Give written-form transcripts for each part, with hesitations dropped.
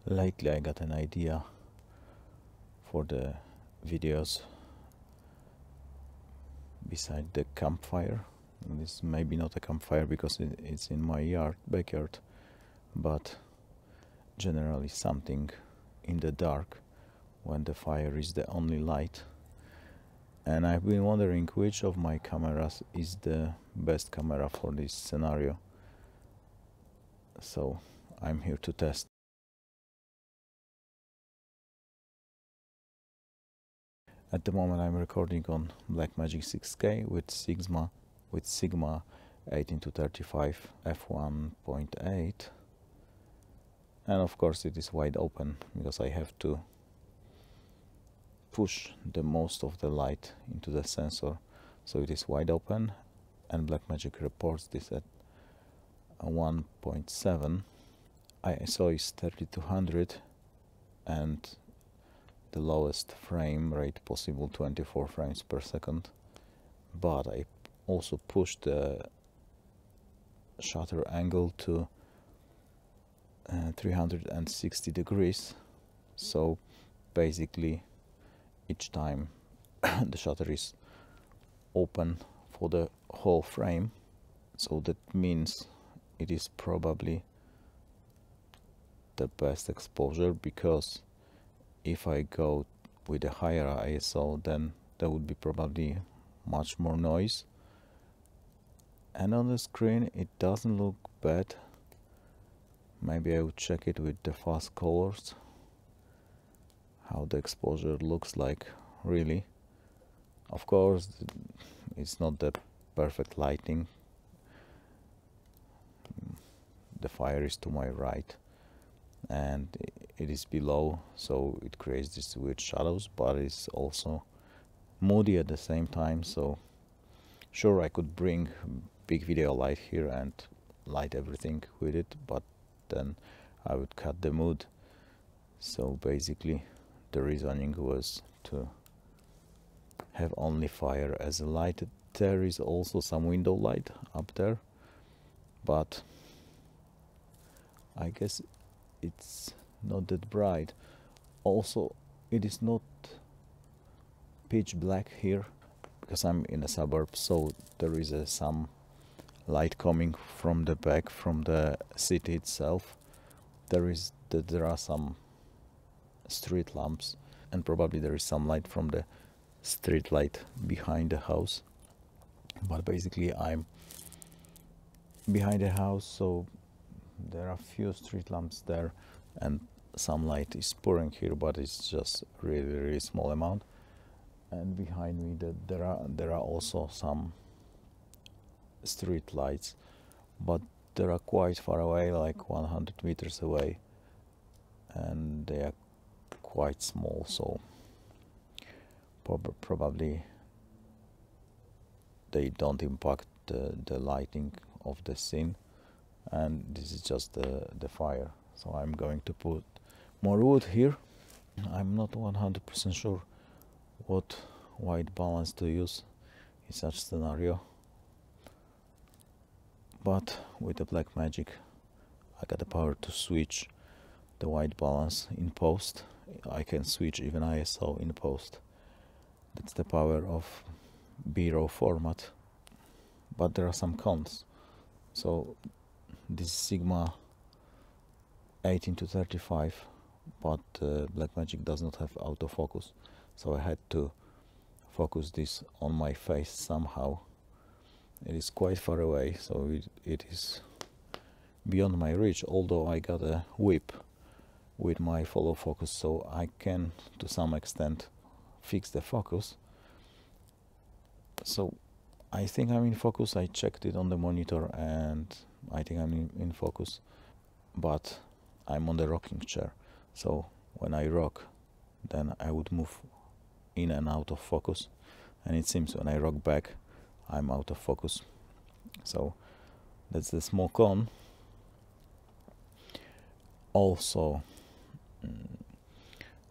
Lately I got an idea for the videos beside the campfire. This may be not a campfire because it's in my backyard, but generally something in the dark when the fire is the only light. And I've been wondering which of my cameras is the best camera for this scenario. So I'm here to test. At the moment I'm recording on Blackmagic 6K with Sigma 18-35 f1.8, and of course it is wide open because I have to push the most of the light into the sensor, so it is wide open, and Blackmagic reports this at 1.7. ISO is 3200 and the lowest frame rate possible 24 frames per second, but I also pushed the shutter angle to 360 degrees, so basically each time the shutter is open for the whole frame, so that means it is probably the best exposure, because if I go with a higher ISO then there would be probably much more noise, and on the screen it doesn't look bad. Maybe I would check it with the fast colors, how the exposure looks like really. Of course it's not the perfect lighting, the fire is to my right and it is below, so it creates these weird shadows, but it's also moody at the same time. So sure, I could bring big video light here and light everything with it, but then I would cut the mood. So basically the reasoning was to have only fire as a light. There is also some window light up there, but I guess it's not that bright. Also, it is not pitch black here because I'm in a suburb, so there is some light coming from the back, from the city itself. There are some street lamps, and probably there is some light from the street light behind the house, but basically I'm behind the house, so there are few street lamps there and some light is pouring here, but it's just really small amount. And behind me there are also some street lights, but they are quite far away, like 100 meters away, and they are quite small, so probably they don't impact the lighting of the scene, and this is just the fire. So I'm going to put more wood here. I'm not 100% sure what white balance to use in such scenario, but with the Blackmagic I got the power to switch the white balance in post. I can switch even ISO in post. That's the power of B-RAW format, but there are some cons. So this is Sigma 18-35, but Blackmagic does not have autofocus, so I had to focus this on my face somehow. It is quite far away, so it is beyond my reach, although I got a whip with my follow focus, so I can to some extent fix the focus. So I think I'm in focus. I checked it on the monitor and I think I'm in focus, but I'm on the rocking chair, so when I rock then I would move in and out of focus, and it seems when I rock back I'm out of focus. So that's the small con. Also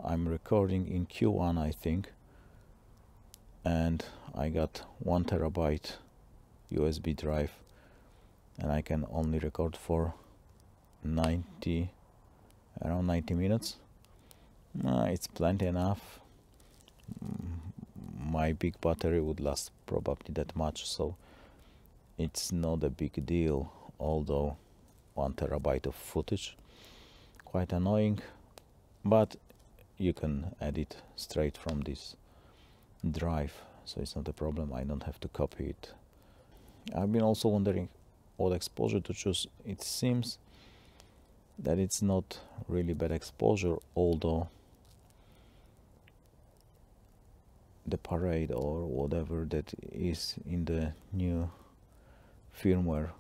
I'm recording in Q1 I think, and I got 1 terabyte USB drive and I can only record for 90 around 90 minutes. It's plenty enough. My big battery would last probably that much, so it's not a big deal, although 1 terabyte of footage, quite annoying, but you can edit straight from this drive, so it's not a problem. I don't have to copy it. I've been also wondering what exposure to choose. It seems that it's not really bad exposure, although the parade or whatever that is in the new firmware,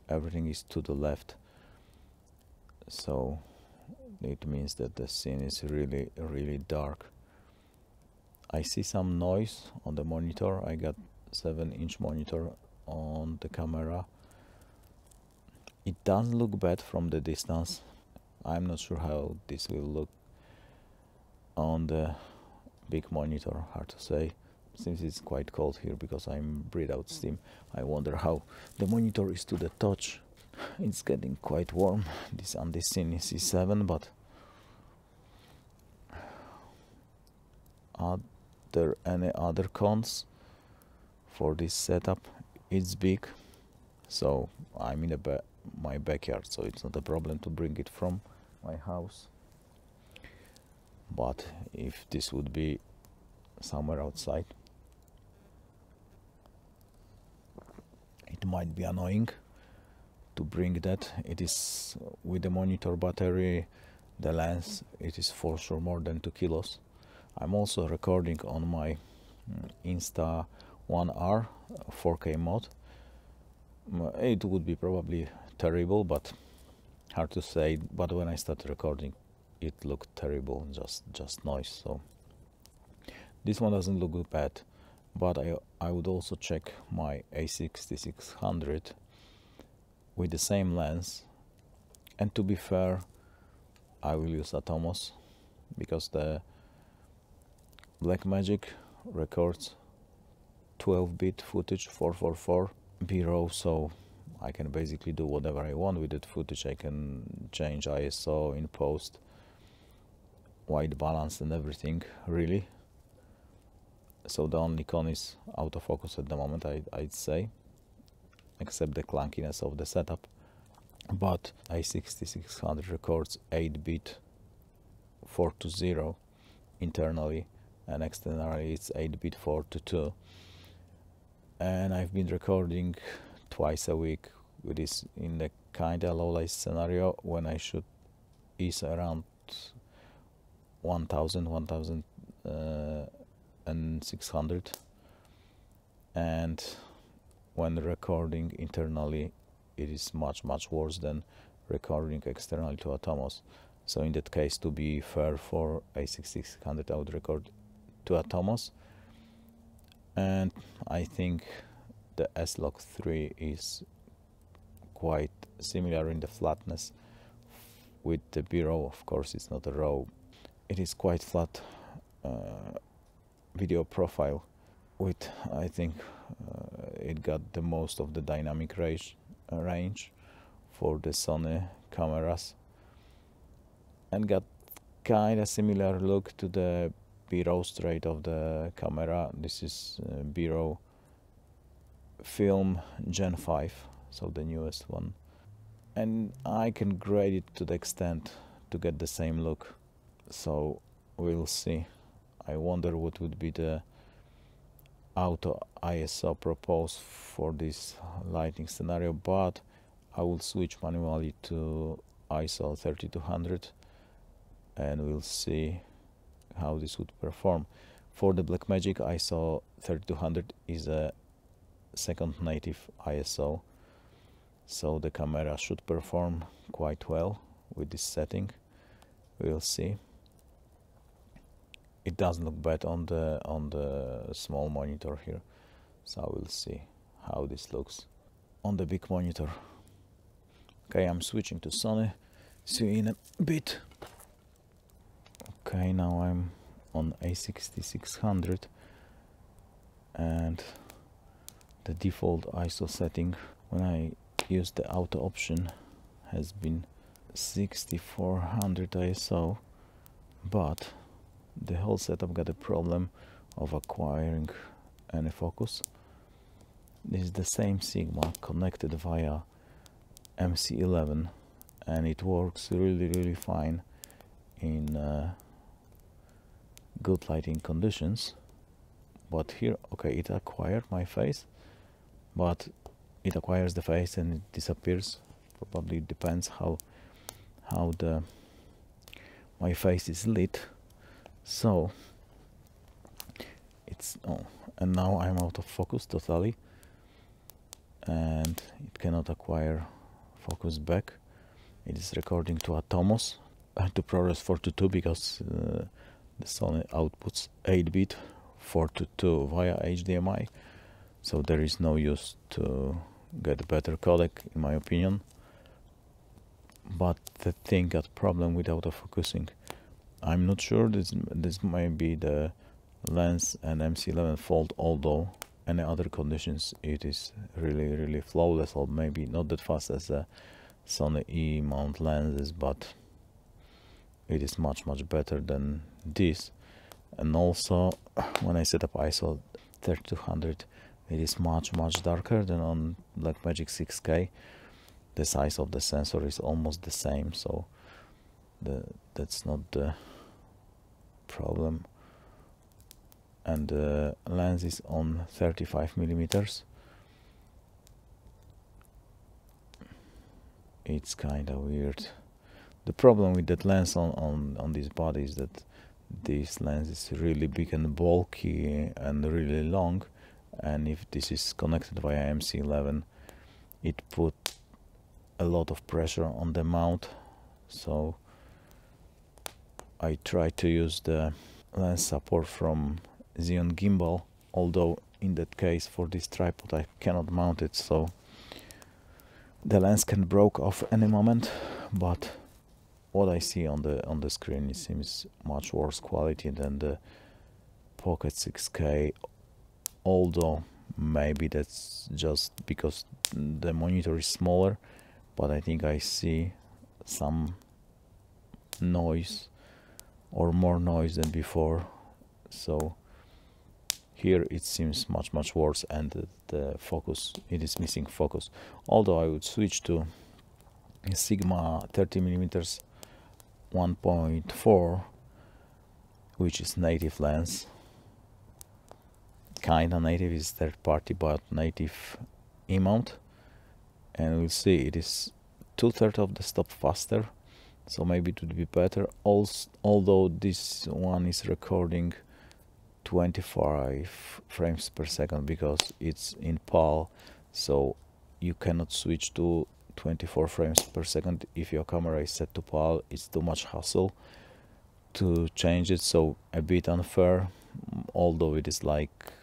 everything is to the left, so it means that the scene is really dark. I see some noise on the monitor. I got 7-inch monitor on the camera. It doesn't look bad from the distance. I'm not sure how this will look on the big monitor, hard to say. Since it's quite cold here because I'm breathe out steam, I wonder how the monitor is to the touch. It's getting quite warm, this on this Sony C7, but are there any other cons for this setup? It's big, so I'm in my backyard, so it's not a problem to bring it from my house. But if this would be somewhere outside, it might be annoying to bring that. It is with the monitor, battery, the lens, it is for sure more than 2 kilos. I'm also recording on my Insta One R 4K mod. It would be probably terrible, but hard to say. But when I started recording, it looked terrible, just noise. So this one doesn't look bad, but I would also check my A6600 with the same lens, and to be fair, I will use Atomos because the Blackmagic records 12-bit footage 444 B-RAW, so I can basically do whatever I want with that footage. I can change ISO in post, white balance and everything, really. So the only con is autofocus at the moment, I'd say, except the clunkiness of the setup. But A6600 records 8-bit 420 internally, and externally it's 8-bit 422. And I've been recording twice a week with this in the kinda low light scenario when I shoot is around 1600, and when recording internally it is much worse than recording externally to Atomos. So in that case, to be fair for A6600, I would record to Atomos, and I think the S-Log3 is quite similar in the flatness with the B-RAW. Of course, it's not a RAW. It is quite flat video profile with, I think it got the most of the dynamic range for the Sony cameras, and got kind of similar look to the B-RAW straight of the camera. This is B-RAW film Gen 5, so the newest one, and I can grade it to the extent to get the same look, so we'll see. I wonder what would be the auto ISO proposed for this lighting scenario, but I will switch manually to ISO 3200 and we'll see how this would perform. For the Blackmagic, ISO 3200 is a second native ISO, so the camera should perform quite well with this setting. We'll see. It doesn't look bad on the small monitor here, so we'll see how this looks on the big monitor. Okay, I'm switching to Sony. See you in a bit. Okay, now I'm on A6600, and the default ISO setting when I use the auto option has been 6400 ISO, but the whole setup got a problem of acquiring any focus. This is the same Sigma connected via MC11, and it works really fine in good lighting conditions. But here, okay, it acquired my face, but it acquires the face and it disappears. Probably depends how my face is lit. So it's and now I'm out of focus totally, and it cannot acquire focus back. It is recording to Atomos to ProRes 422 because the Sony outputs 8-bit 422 via HDMI, so there is no use to get a better codec in my opinion. But the thing got problem with autofocusing. I'm not sure, this might be the lens and MC11 fault, although any other conditions it is really flawless, or maybe not that fast as the Sony E mount lenses, but it is much better than this. And also when I set up ISO 3200, it is much darker than on Blackmagic 6K. The size of the sensor is almost the same, so that's not the problem. And the lens is on 35 millimeters. It's kind of weird. The problem with that lens on this body is that this lens is really big and bulky and really long, and if this is connected via MC11, it put a lot of pressure on the mount. So I try to use the lens support from Xeon gimbal, although in that case for this tripod I cannot mount it, so the lens can break off any moment. But what I see on the screen, it seems much worse quality than the Pocket 6K, although maybe that's just because the monitor is smaller, but I think I see some noise, or more noise than before. So here it seems much worse, and the focus, it is missing focus. Although I would switch to Sigma 30mm 1.4, which is native lens. Kinda native, is third party, but native E-mount, and we'll see it is 2/3 of the stop faster, so maybe it would be better. Also, although this one is recording 25 frames per second because it's in PAL, so you cannot switch to 24 frames per second if your camera is set to PAL. It's too much hassle to change it, so a bit unfair, although it is like,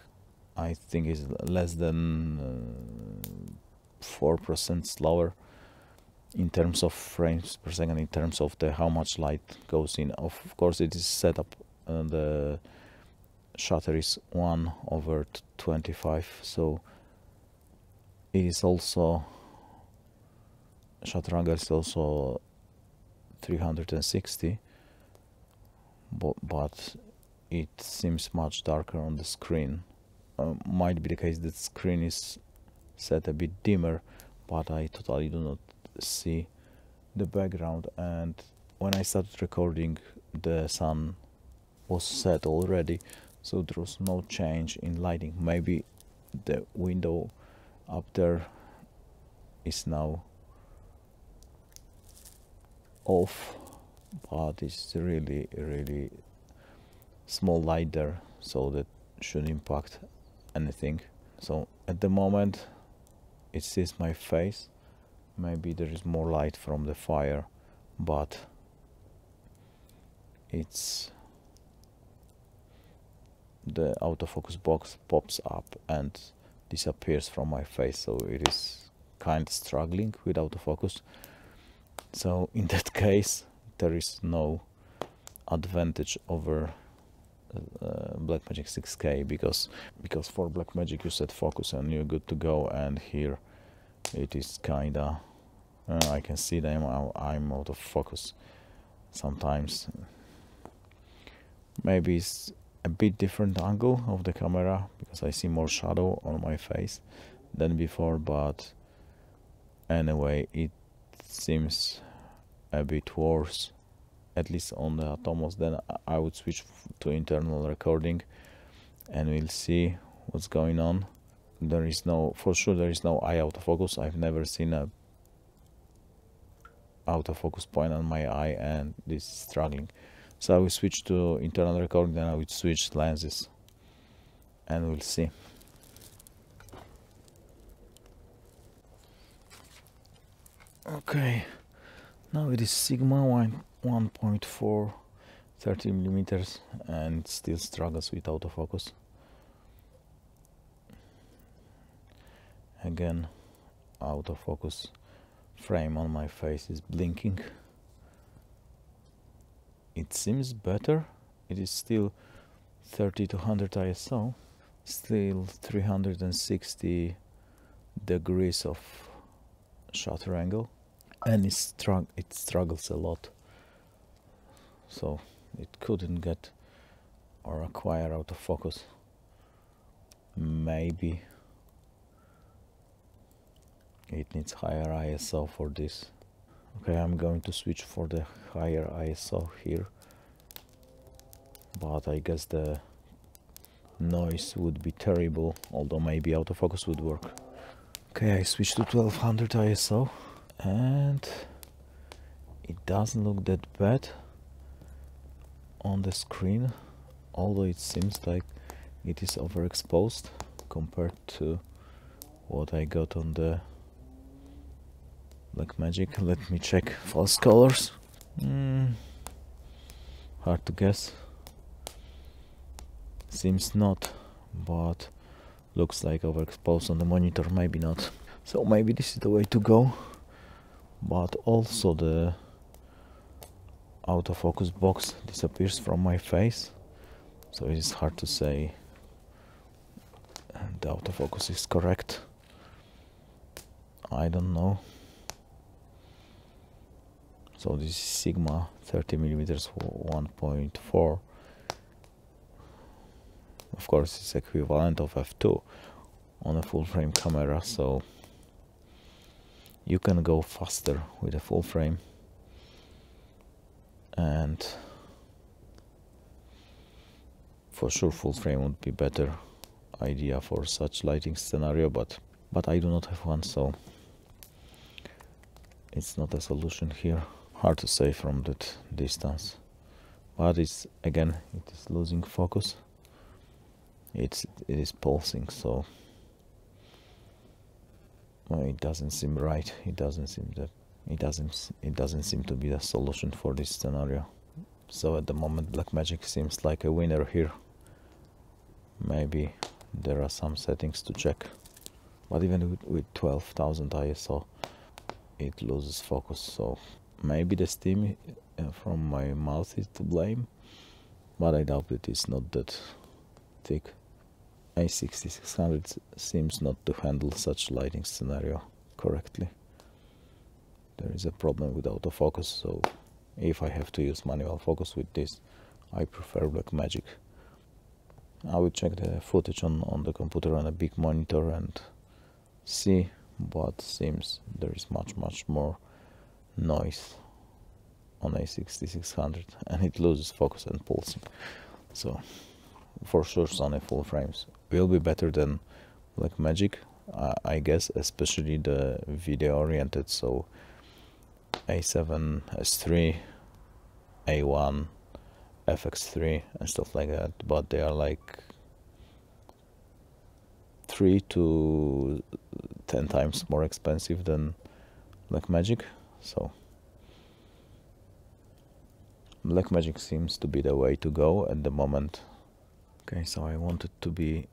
I think it's less than 4% slower in terms of frames per second, in terms of the how much light goes in. Of course it is set up, the shutter is 1/25, so it is also, shutter angle is also 360, but it seems much darker on the screen. Might be the case that screen is set a bit dimmer, but I totally do not see the background. And when I started recording, the sun was set already, so there was no change in lighting. Maybe the window up there is now off, but it's really small light there, so that shouldn't impact anything. So at the moment it sees my face. Maybe there is more light from the fire, but it's the autofocus box pops up and disappears from my face, so it is kind of struggling with autofocus. So in that case there is no advantage over Blackmagic 6K, because for Blackmagic you set focus and you're good to go, and here it is kinda I can see that I'm out of focus sometimes. Maybe it's a bit different angle of the camera because I see more shadow on my face than before, but anyway, it seems a bit worse, at least on the Atomos. Then I would switch to internal recording and we'll see what's going on. There is no, for sure there is no eye autofocus. I've never seen a autofocus point on my eye and this is struggling. So I will switch to internal recording, then I will switch lenses and we'll see. Okay, now it is Sigma 1.4 30mm and it still struggles with autofocus. Again, autofocus frame on my face is blinking. It seems better. It is still 30 to 100 ISO, still 360 degrees of shutter angle, and it struggles a lot, so it couldn't get or acquire autofocus. Maybe it needs higher ISO for this. Okay, I'm going to switch for the higher ISO here, but I guess the noise would be terrible, although maybe autofocus would work. Okay, I switched to 1200 ISO and it doesn't look that bad on the screen, although it seems like it is overexposed compared to what I got on the Blackmagic. Let me check false colors. Hard to guess. Seems not, but looks like overexposed on the monitor, maybe not. So maybe this is the way to go, but also the autofocus box disappears from my face, so it is hard to say the autofocus is correct. I don't know. So this is Sigma 30mm 1.4. Of course, it's equivalent of f2 on a full frame camera, so you can go faster with a full frame, and for sure full frame would be better idea for such lighting scenario, but I do not have one, so it's not a solution here. Hard to say from that distance, but it's, again, it is losing focus. It is pulsing, so well, it doesn't seem right. It doesn't seem to be the solution for this scenario. So at the moment Blackmagic seems like a winner here. Maybe there are some settings to check, but even with 12,000 ISO it loses focus, so maybe the steam from my mouth is to blame, but I doubt it is not that thick. A6600 seems not to handle such lighting scenario correctly. There is a problem with autofocus, so if I have to use manual focus with this, I prefer Blackmagic. I will check the footage on the computer on a big monitor and see, but seems there is much more noise on A6600 and it loses focus and pulsing. So for sure Sony full frames will be better than Blackmagic, I guess, especially the video oriented, so A7, S3, A1, FX3 and stuff like that, but they are like 3 to 10 times more expensive than Blackmagic, so Blackmagic seems to be the way to go at the moment. Okay, so I want it to be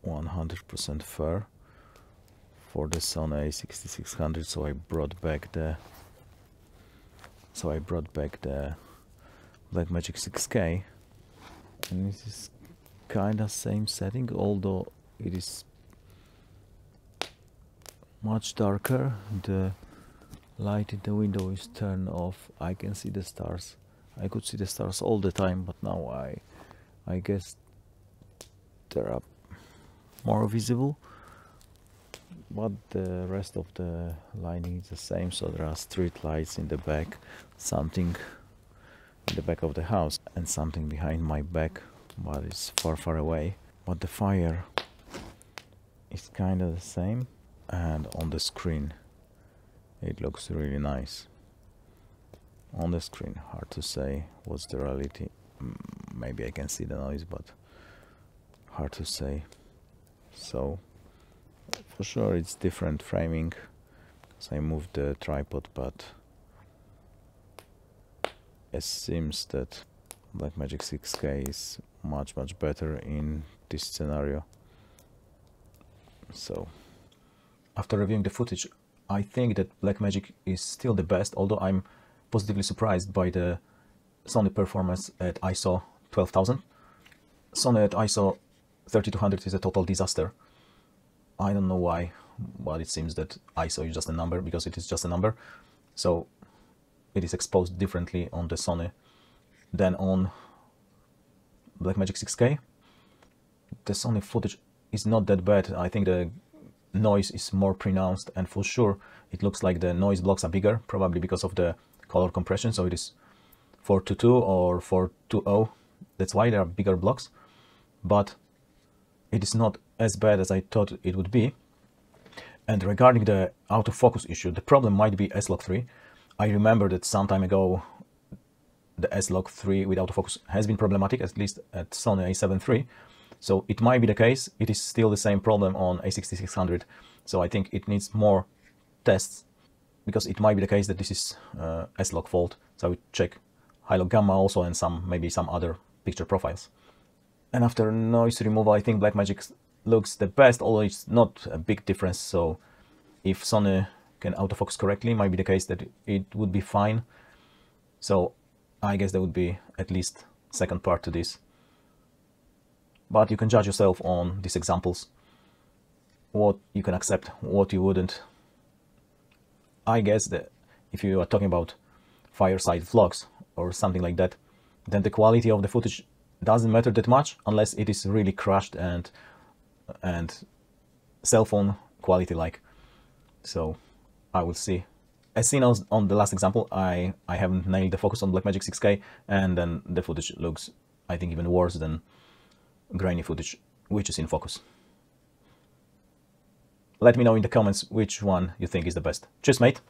100% fair for the Sony A6600, so I brought back the Blackmagic 6k, and this is kinda same setting, although it is much darker. The light in the window is turned off, I can see the stars. I could see the stars all the time, but now I guess they are more visible. But the rest of the lighting is the same, so there are street lights in the back, something in the back of the house, and something behind my back, but it's far away. But the fire is kind of the same, and on the screen it looks really nice. On the screen, hard to say what's the reality. Maybe I can see the noise, but hard to say. So for sure it's different framing, so I moved the tripod, but it seems that Blackmagic 6K is much better in this scenario. So after reviewing the footage, I think that Blackmagic is still the best, although I'm positively surprised by the Sony performance at ISO 12,000. Sony at ISO 3200 is a total disaster. I don't know why, but it seems that ISO is just a number, because it is just a number. So it is exposed differently on the Sony than on Blackmagic 6K. The Sony footage is not that bad. I think the noise is more pronounced, and for sure it looks like the noise blocks are bigger, probably because of the color compression. So it is 422 or 420. That's why there are bigger blocks, but it is not as bad as I thought it would be. And regarding the autofocus issue, the problem might be S-Log3. I remember that some time ago the S-Log3 with autofocus has been problematic, at least at Sony A7 III. So it might be the case. It is still the same problem on A6600. So I think it needs more tests, because it might be the case that this is S-Log fault. So I would check high-log gamma also, and maybe some other picture profiles. And after noise removal, I think Blackmagic looks the best, although it's not a big difference. So if Sony can autofocus correctly, it might be the case that it would be fine. So I guess there would be at least second part to this. But you can judge yourself on these examples, what you can accept, what you wouldn't. I guess that if you are talking about fireside vlogs or something like that, then the quality of the footage doesn't matter that much, unless it is really crushed and cell phone quality like. So I will see. As seen on the last example, I haven't nailed the focus on Blackmagic 6K, and then the footage looks, I think, even worse than grainy footage which is in focus. Let me know in the comments which one you think is the best. Cheers, mate!